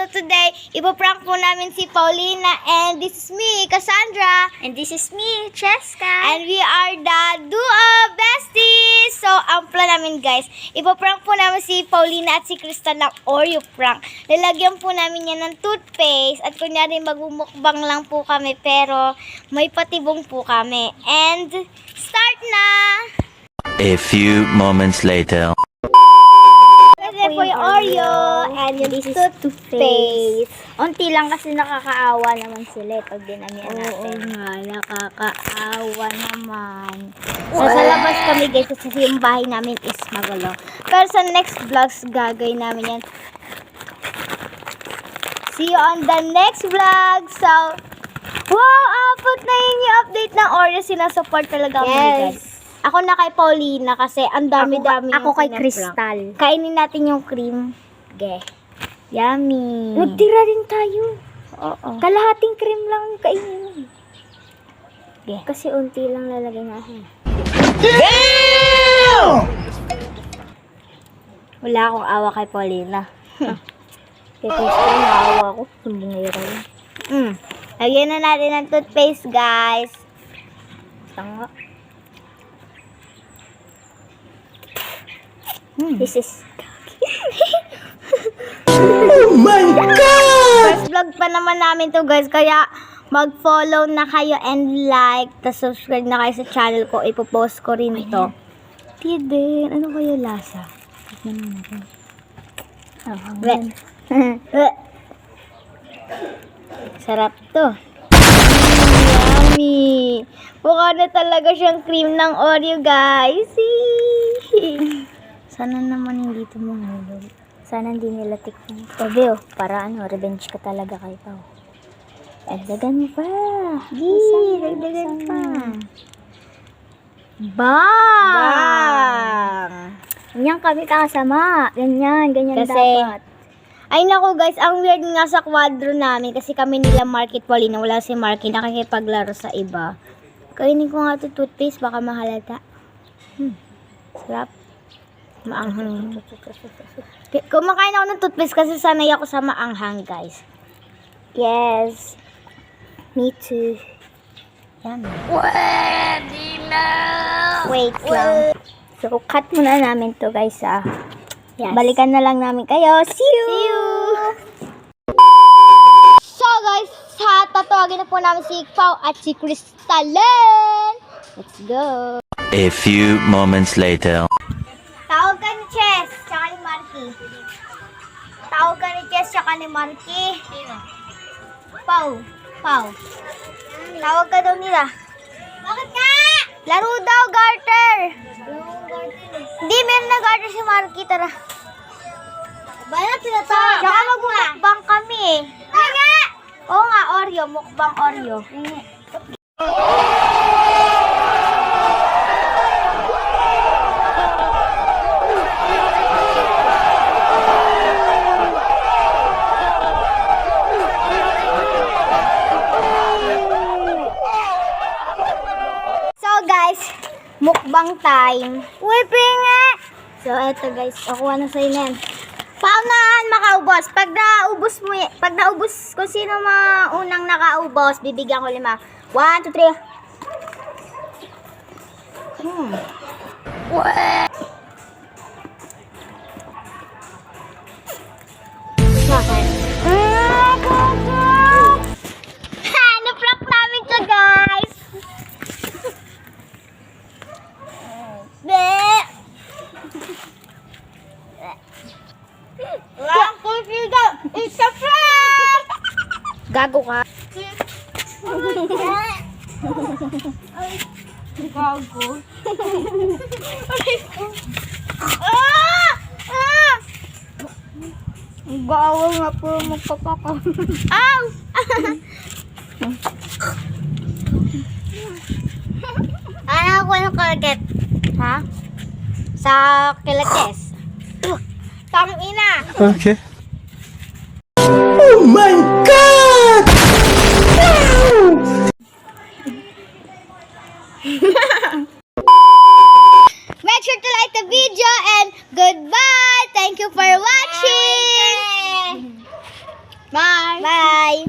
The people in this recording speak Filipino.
So today, ipoprank po namin si Paulina and this is me, Cassandra. And this is me, Cheska. And we are the duo besties. So, ang plan namin guys, ipoprank po namin si Paulina at si Crystal ng Oreo prank. Lalagyan po namin yan ng toothpaste at kunyari magmumukbang lang po kami pero may patibong po kami. And, start na! A few moments later. Ito po yung Oreo and yung toothpaste. Unti lang kasi nakakaawa naman sila pag dinamihan natin. Oo nga, nakakaawa naman. So, sa labas kami guys kasi yung bahay namin is magulo. Pero sa next vlogs, gagawin namin yan. See you on the next vlog. So, wow, apat na yun yung update ng Oreo. Sinasupport talaga kami guys. Ako na kay Paulina kasi ang dami-dami Ako kay pinaprank. Crystal. Kainin natin yung cream. Ge. Yummy. Nagtira din tayo. Oo. Kalahating cream lang kainin. Ge. Kasi unti lang lalagay natin. Wala akong awa kay Paulina. Kay Crystal, naawa ako. Sumbungero yun. Lagyan na natin ng toothpaste, guys. Tanga. This is... Oh my God! First vlog pa naman namin to, guys. Kaya mag-follow na kayo and like. Tapos subscribe na kayo sa channel ko. Ipopost ko rin ito. Tiden. Ano kayo lasa? Tignan natin. Sarap to. Yummy. Mukha na talaga siyang cream ng Oreo, guys. Sana naman hindi ito mahulog. Sana hindi nila tikman. Sabi para revenge ka talaga kay Pao. Dagdagan mo pa. Dagdagan pa. Bang! Ganyan kami kakasama. Ganyan Kasi, dapat. ay nako guys, ang weird nga sa kwadro namin kasi kami nila Market Paulina, wala si Marky, nakikipaglaro sa iba. Kainin ko nga ito toothpaste, baka mahalata. Sarap. Maanghang. Kumakain ako ng toothpaste kasi sanay ako sa maanghang, guys. Yes. Me too. Yan. Wait lang. So, cut muna namin to guys Yes. Balikan na lang namin kayo. See you! See you! So guys, tatawagin na po namin si Pao at si Crystalen. Let's go! A few moments later. Tawag ka ni Chess, tsaka ni Marky. Tawag ka ni Chess, tsaka ni Marky. Pao. Tawag ka daw nila. Bakit nga? Laro daw, garter. Hindi, meron na garter si Marky. Tara. Ba't tinatawag? Tsaka magmukbang kami eh. Nga! Oo nga, Oreo. Mukbang Oreo. Guys, mukbang time. Uy, pinga! So, eto guys, nakuha na sa'yo na yan. Paunahan makaubos. Pag naubos, kung sino unang nakaubos, bibigyan ko 5. 1, 2, 3. Bakit? Na-prank namin to, guys! It's a prank! Gago ka. Gago. Gawa nga po magpapako. Ow! Ano ko ng target? Ha? Sa kilates. Tangina! Okay. Oh my God! Make sure to like the video and goodbye! Thank you for watching! Bye!